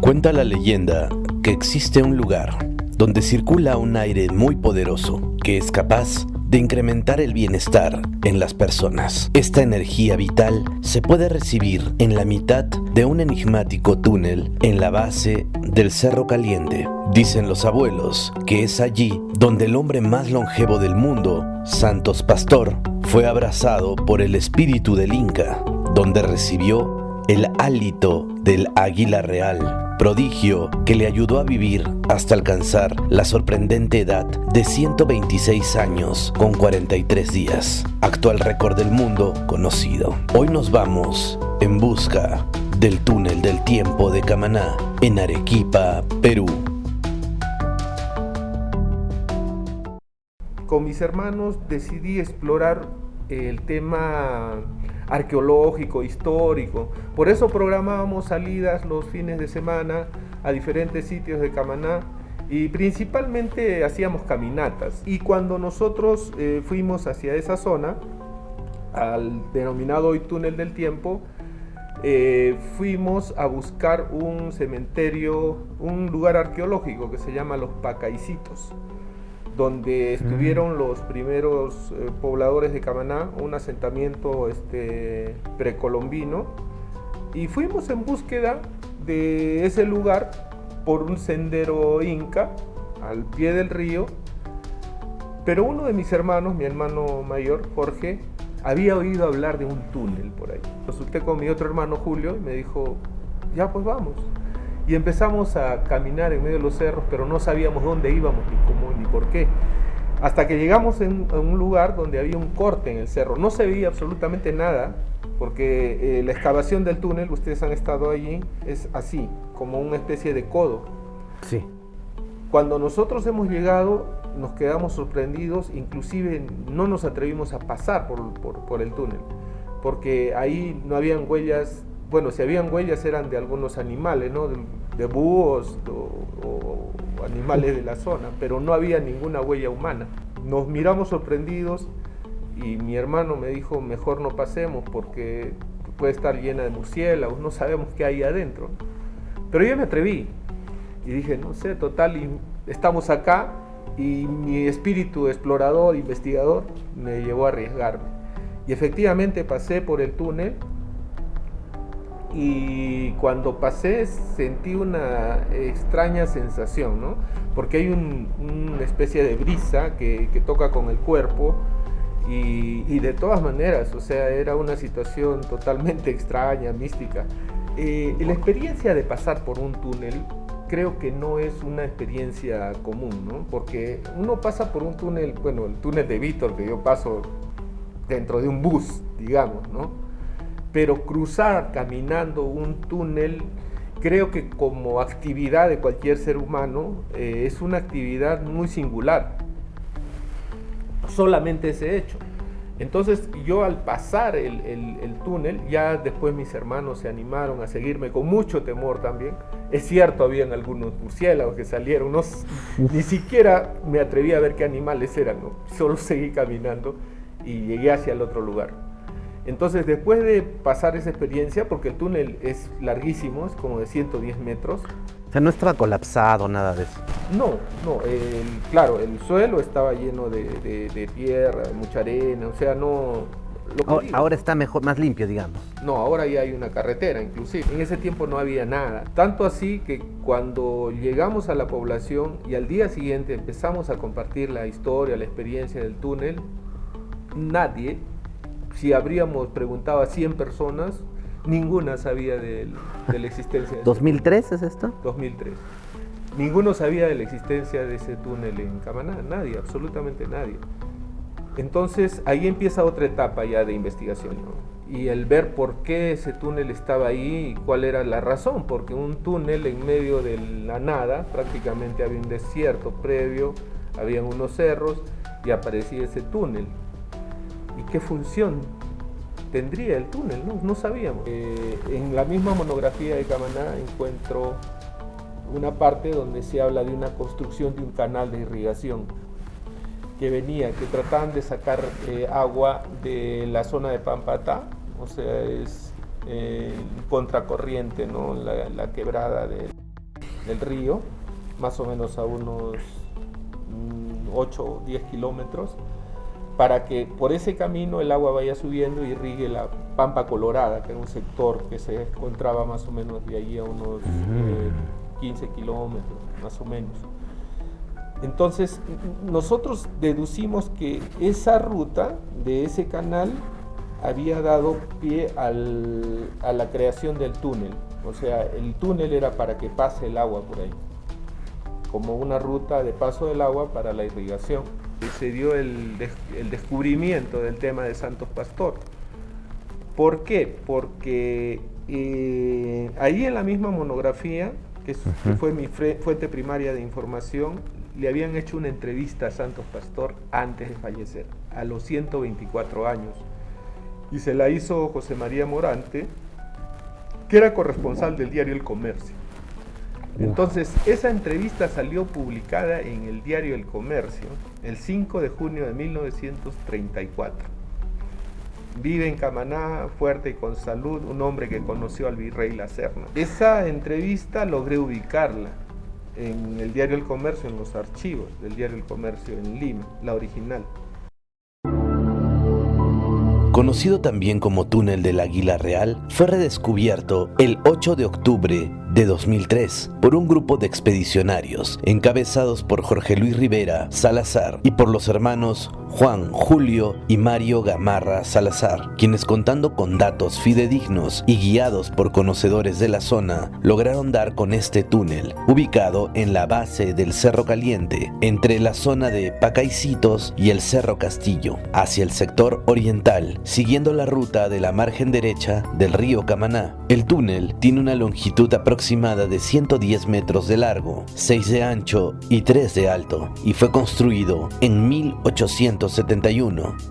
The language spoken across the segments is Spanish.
Cuenta la leyenda que existe un lugar donde circula un aire muy poderoso que es capaz de incrementar el bienestar en las personas. Esta energía vital se puede recibir en la mitad de un enigmático túnel en la base del Cerro Caliente. Dicen los abuelos que es allí donde el hombre más longevo del mundo, Santos Pastor, fue abrazado por el espíritu del Inca, donde recibió el hálito del águila real, prodigio que le ayudó a vivir hasta alcanzar la sorprendente edad de 126 años con 43 días, actual récord del mundo conocido. Hoy nos vamos en busca del túnel del tiempo de Camaná, en Arequipa, Perú. Con mis hermanos decidí explorar el tema arqueológico, histórico. Por eso programábamos salidas los fines de semana a diferentes sitios de Camaná y principalmente hacíamos caminatas. Y cuando nosotros fuimos hacia esa zona, al denominado hoy túnel del tiempo, fuimos a buscar un cementerio, un lugar arqueológico que se llama Los Pacaicitos, donde estuvieron los primeros pobladores de Camaná, un asentamiento precolombino, y fuimos en búsqueda de ese lugar por un sendero inca al pie del río. Pero uno de mis hermanos, mi hermano mayor, Jorge, había oído hablar de un túnel por ahí. Consulté con mi otro hermano Julio y me dijo, ya pues vamos. Y empezamos a caminar en medio de los cerros, pero no sabíamos dónde íbamos, ni cómo, ni por qué. Hasta que llegamos a un lugar donde había un corte en el cerro. No se veía absolutamente nada, porque la excavación del túnel, ustedes han estado allí, es así, como una especie de codo. Sí. Cuando nosotros hemos llegado, nos quedamos sorprendidos, inclusive no nos atrevimos a pasar por el túnel, porque ahí no habían huellas. Bueno, si habían huellas eran de algunos animales, ¿no? De búhos o animales de la zona, pero no había ninguna huella humana. Nos miramos sorprendidos y mi hermano me dijo, mejor no pasemos porque puede estar llena de murciélagos, no sabemos qué hay adentro. Pero yo me atreví y dije, no sé, total, y estamos acá, y mi espíritu explorador, investigador, me llevó a arriesgarme. Y efectivamente pasé por el túnel. Y cuando pasé sentí una extraña sensación, ¿no? Porque hay una especie de brisa que toca con el cuerpo y de todas maneras, o sea, era una situación totalmente extraña, mística. La experiencia de pasar por un túnel creo que no es una experiencia común, ¿no? Porque uno pasa por un túnel, bueno, el túnel de Vítor, que yo paso dentro de un bus, digamos, ¿no? Pero cruzar caminando un túnel, creo que como actividad de cualquier ser humano, es una actividad muy singular. Solamente ese hecho. Entonces yo al pasar el túnel, ya después mis hermanos se animaron a seguirme con mucho temor también. Es cierto, habían algunos murciélagos que salieron, ni siquiera me atreví a ver qué animales eran, ¿no? Solo seguí caminando y llegué hacia el otro lugar. Entonces, después de pasar esa experiencia, porque el túnel es larguísimo, es como de 110 metros. O sea, no estaba colapsado, nada de eso. No, claro, el suelo estaba lleno de tierra, mucha arena, o sea, no... Ahora está mejor, más limpio, digamos. No, ahora ya hay una carretera, inclusive. En ese tiempo no había nada. Tanto así que cuando llegamos a la población y al día siguiente empezamos a compartir la historia, la experiencia del túnel, nadie... Si habríamos preguntado a 100 personas, ninguna sabía de la existencia de ¿2003 es esto? 2003. Ninguno sabía de la existencia de ese túnel en Camaná, nadie, absolutamente nadie. Entonces ahí empieza otra etapa ya de investigación, ¿no? Y el ver por qué ese túnel estaba ahí y cuál era la razón, porque un túnel en medio de la nada, prácticamente había un desierto previo, habían unos cerros y aparecía ese túnel. ¿Y qué función tendría el túnel? No sabíamos. En la misma monografía de Camaná encuentro una parte donde se habla de una construcción de un canal de irrigación que trataban de sacar agua de la zona de Pampatá, o sea, es contracorriente, ¿no? La quebrada del río, más o menos a unos 8 o 10 kilómetros, para que por ese camino el agua vaya subiendo y irrigue la Pampa Colorada, que era un sector que se encontraba más o menos de allí a unos 15 kilómetros, más o menos. Entonces, nosotros deducimos que esa ruta de ese canal había dado pie a la creación del túnel. O sea, el túnel era para que pase el agua por ahí, como una ruta de paso del agua para la irrigación. Se dio el descubrimiento del tema de Santos Pastor. ¿Por qué? Porque ahí en la misma monografía, que fue mi fuente primaria de información, le habían hecho una entrevista a Santos Pastor antes de fallecer, a los 124 años. Y se la hizo José María Morante, que era corresponsal del diario El Comercio. Entonces, esa entrevista salió publicada en el diario El Comercio el 5 de junio de 1934. Vive en Camaná, fuerte y con salud, un hombre que conoció al virrey La Serna. Esa entrevista logré ubicarla en el diario El Comercio, en los archivos del diario El Comercio en Lima, la original. Conocido también como Túnel del Águila Real, fue redescubierto el 8 de octubre de 2003 por un grupo de expedicionarios encabezados por Jorge Luis Rivera Salazar y por los hermanos Juan, Julio y Mario Gamarra Salazar, quienes, contando con datos fidedignos y guiados por conocedores de la zona, lograron dar con este túnel, ubicado en la base del Cerro Caliente, entre la zona de Pacaicitos y el Cerro Castillo, hacia el sector oriental, siguiendo la ruta de la margen derecha del río Camaná. El túnel tiene una longitud aproximada de 110 metros de largo, 6 de ancho y 3 de alto, y fue construido en 1871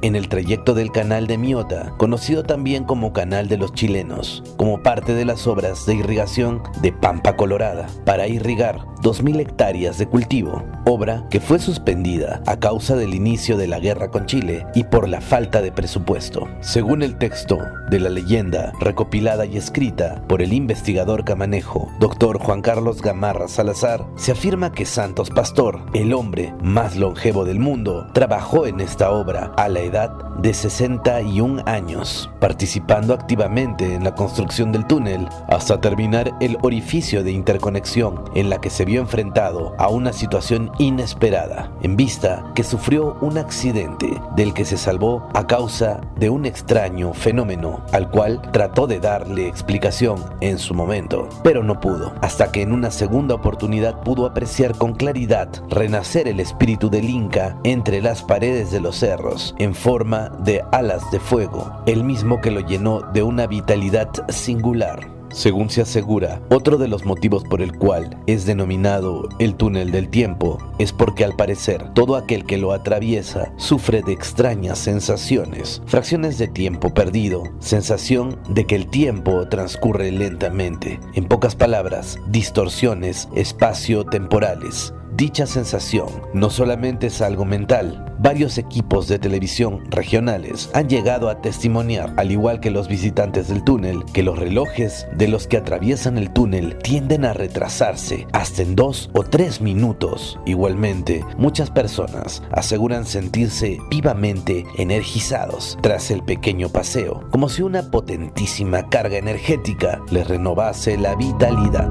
en el trayecto del Canal de Miota, conocido también como Canal de los Chilenos, como parte de las obras de irrigación de Pampa Colorada, para irrigar 2.000 hectáreas de cultivo, obra que fue suspendida a causa del inicio de la guerra con Chile y por la falta de presupuesto. Según el texto de la leyenda, recopilada y escrita por el investigador camanejo, Dr. Juan Carlos Gamarra Salazar, se afirma que Santos Pastor, el hombre más longevo del mundo, trabajó en esta obra a la edad de 61 años, participando activamente en la construcción del túnel hasta terminar el orificio de interconexión, en la que se vio enfrentado a una situación inesperada, en vista que sufrió un accidente del que se salvó a causa de un extraño fenómeno al cual trató de darle explicación en su momento, pero no pudo, hasta que en una segunda oportunidad pudo apreciar con claridad renacer el espíritu del Inca entre las paredes de los cerros, en forma de alas de fuego, el mismo que lo llenó de una vitalidad singular. Según se asegura, otro de los motivos por el cual es denominado el túnel del tiempo es porque, al parecer, todo aquel que lo atraviesa sufre de extrañas sensaciones, fracciones de tiempo perdido, sensación de que el tiempo transcurre lentamente, en pocas palabras, distorsiones espacio-temporales. Dicha sensación no solamente es algo mental. Varios equipos de televisión regionales han llegado a testimoniar, al igual que los visitantes del túnel, que los relojes de los que atraviesan el túnel tienden a retrasarse hasta en 2 o 3 minutos. Igualmente, muchas personas aseguran sentirse vivamente energizados tras el pequeño paseo, como si una potentísima carga energética les renovase la vitalidad.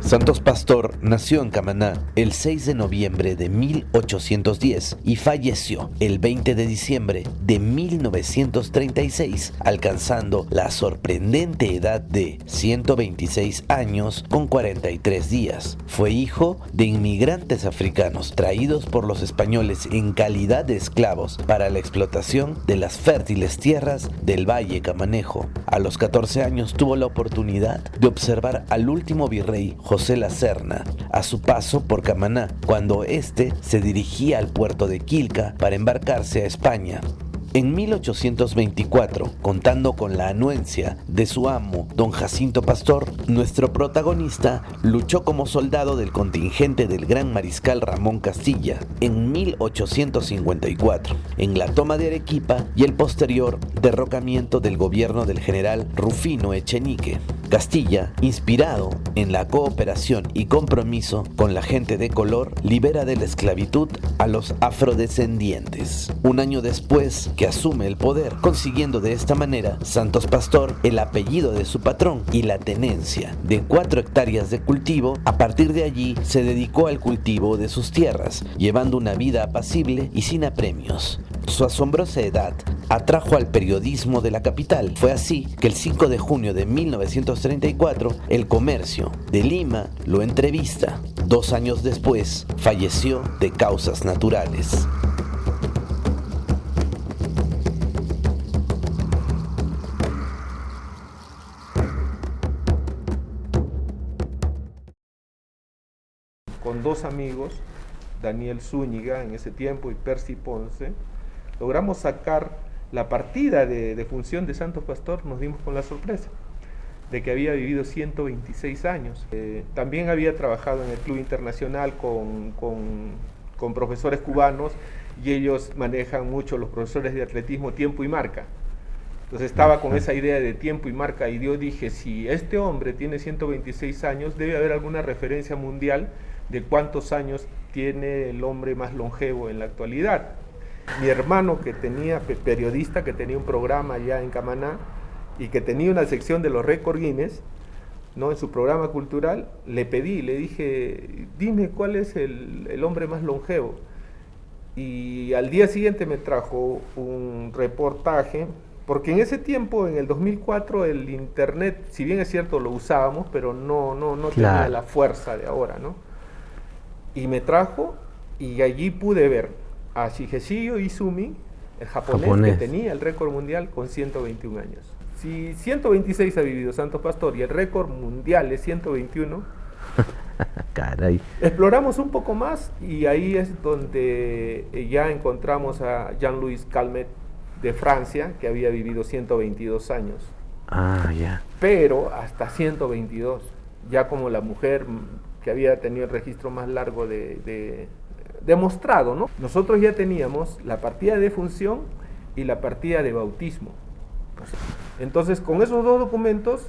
Santos Pastor nació en Camaná el 6 de noviembre de 1810 y falleció el 20 de diciembre de 1936, alcanzando la sorprendente edad de 126 años con 43 días. Fue hijo de inmigrantes africanos traídos por los españoles en calidad de esclavos para la explotación de las fértiles tierras del Valle Camanejo. A los 14 años tuvo la oportunidad de observar al último virrey José La Serna a su paso por Camaná, cuando éste se dirigía al puerto de Quilca para embarcarse a España. En 1824, contando con la anuencia de su amo, don Jacinto Pastor, nuestro protagonista luchó como soldado del contingente del gran mariscal Ramón Castilla. En 1854, en la toma de Arequipa y el posterior derrocamiento del gobierno del general Rufino Echenique. Castilla, inspirado en la cooperación y compromiso con la gente de color, libera de la esclavitud a los afrodescendientes. Un año después que asume el poder, consiguiendo de esta manera Santos Pastor el apellido de su patrón y la tenencia de 4 hectáreas de cultivo. A partir de allí se dedicó al cultivo de sus tierras, llevando una vida apacible y sin apremios. Su asombrosa edad atrajo al periodismo de la capital. Fue así que el 5 de junio de 1934, El Comercio de Lima lo entrevista. 2 años después, falleció de causas naturales. Con 2 amigos, Daniel Zúñiga en ese tiempo y Percy Ponce, logramos sacar la partida de función de Santos Pastor. Nos dimos con la sorpresa de que había vivido 126 años. También había trabajado en el Club Internacional con profesores cubanos, y ellos manejan mucho, los profesores de atletismo, tiempo y marca. Entonces estaba con esa idea de tiempo y marca, y yo dije, si este hombre tiene 126 años, debe haber alguna referencia mundial de cuántos años tiene el hombre más longevo en la actualidad. Mi hermano, que tenía, periodista, que tenía un programa allá en Camaná y que tenía una sección de los récords Guinness, ¿no?, en su programa cultural, le dije, dime cuál es el hombre más longevo. Y al día siguiente me trajo un reportaje, porque en ese tiempo, en el 2004, el internet, si bien es cierto, lo usábamos, pero no tenía la fuerza de ahora, ¿no? Y me trajo, y allí pude ver a Shigeshi Izumi, el japonés que tenía el récord mundial con 121 años. Si 126 ha vivido Santos Pastor y el récord mundial es 121, caray. Exploramos un poco más, y ahí es donde ya encontramos a Jean-Louis Calmet de Francia, que había vivido 122 años. Ah, ya. Pero hasta 122, ya como la mujer que había tenido el registro más largo demostrado, ¿no? Nosotros ya teníamos la partida de defunción y la partida de bautismo. Entonces, con esos 2 documentos,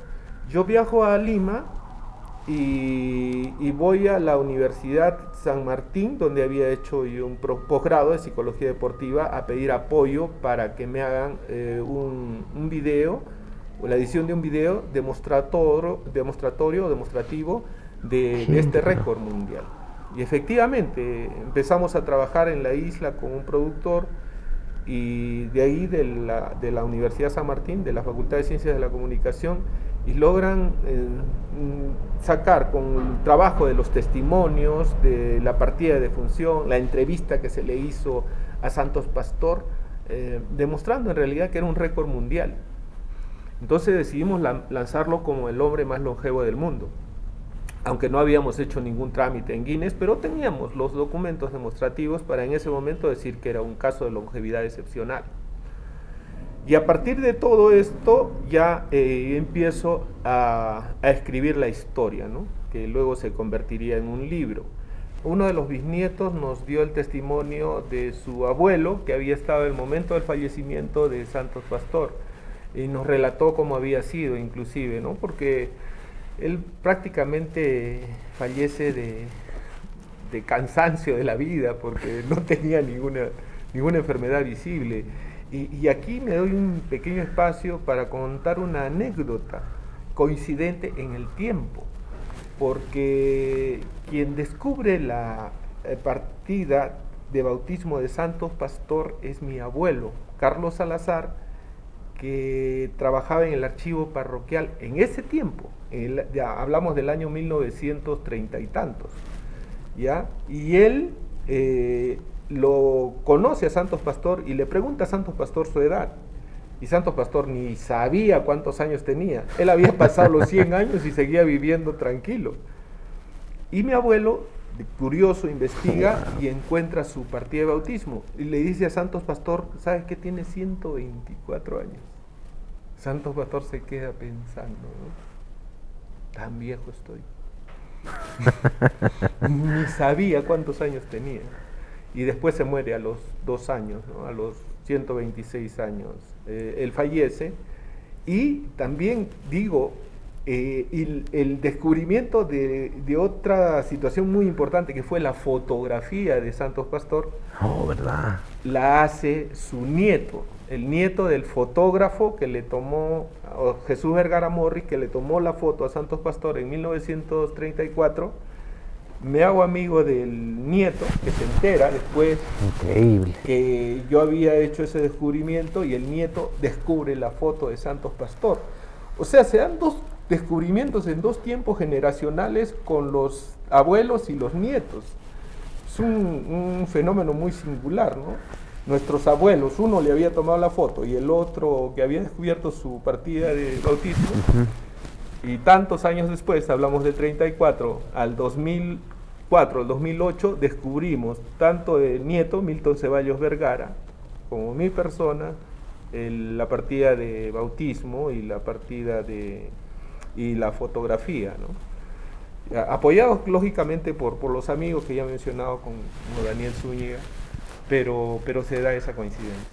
yo viajo a Lima y voy a la Universidad San Martín, donde había hecho yo un posgrado de psicología deportiva, a pedir apoyo para que me hagan un video, o la edición de un video demostrativo de este récord mundial. Y efectivamente empezamos a trabajar en la isla con un productor, y de ahí de la Universidad San Martín, de la Facultad de Ciencias de la Comunicación, y logran sacar, con el trabajo de los testimonios, de la partida de defunción, la entrevista que se le hizo a Santos Pastor, demostrando en realidad que era un récord mundial. Entonces decidimos lanzarlo como el hombre más longevo del mundo, aunque no habíamos hecho ningún trámite en Guinness, pero teníamos los documentos demostrativos para en ese momento decir que era un caso de longevidad excepcional. Y a partir de todo esto ya empiezo a escribir la historia, ¿no?, que luego se convertiría en un libro. Uno de los bisnietos nos dio el testimonio de su abuelo, que había estado en el momento del fallecimiento de Santos Pastor, y nos relató cómo había sido, inclusive, ¿no?, porque él prácticamente fallece de cansancio de la vida, porque no tenía ninguna enfermedad visible. Y aquí me doy un pequeño espacio para contar una anécdota coincidente en el tiempo, porque quien descubre la partida de bautismo de Santos Pastor es mi abuelo, Carlos Salazar, que trabajaba en el archivo parroquial en ese tiempo. Ya hablamos del año 1930 y tantos, ¿ya? Y él lo conoce a Santos Pastor y le pregunta a Santos Pastor su edad, y Santos Pastor ni sabía cuántos años tenía. Él había pasado los 100 años y seguía viviendo tranquilo. Y mi abuelo curioso, investiga y encuentra su partida de bautismo. Y le dice a Santos Pastor, ¿sabes qué? Tiene 124 años. Santos Pastor se queda pensando, ¿no? Tan viejo estoy. Ni sabía cuántos años tenía. Y después se muere a los 2 años, ¿no? A los 126 años. Él fallece. Y también digo, el descubrimiento de otra situación muy importante, que fue la fotografía de Santos Pastor, Oh, ¿verdad? la hace su nieto, el nieto del fotógrafo que le tomó, Jesús Vergara Morris, que le tomó la foto a Santos Pastor en 1934. Me hago amigo del nieto, que se entera después Increíble. que yo había hecho ese descubrimiento, y el nieto descubre la foto de Santos Pastor. O sea, se dan 2 descubrimientos en 2 tiempos generacionales con los abuelos y los nietos. Es un fenómeno muy singular, ¿no? Nuestros abuelos, uno le había tomado la foto y el otro que había descubierto su partida de bautismo, y tantos años después, hablamos del 34 al 2004, al 2008, descubrimos tanto el nieto, Milton Ceballos Vergara, como mi persona, la partida de bautismo y la partida y la fotografía, ¿no? Apoyados lógicamente por los amigos que ya he mencionado, como Daniel Zúñiga, pero se da esa coincidencia.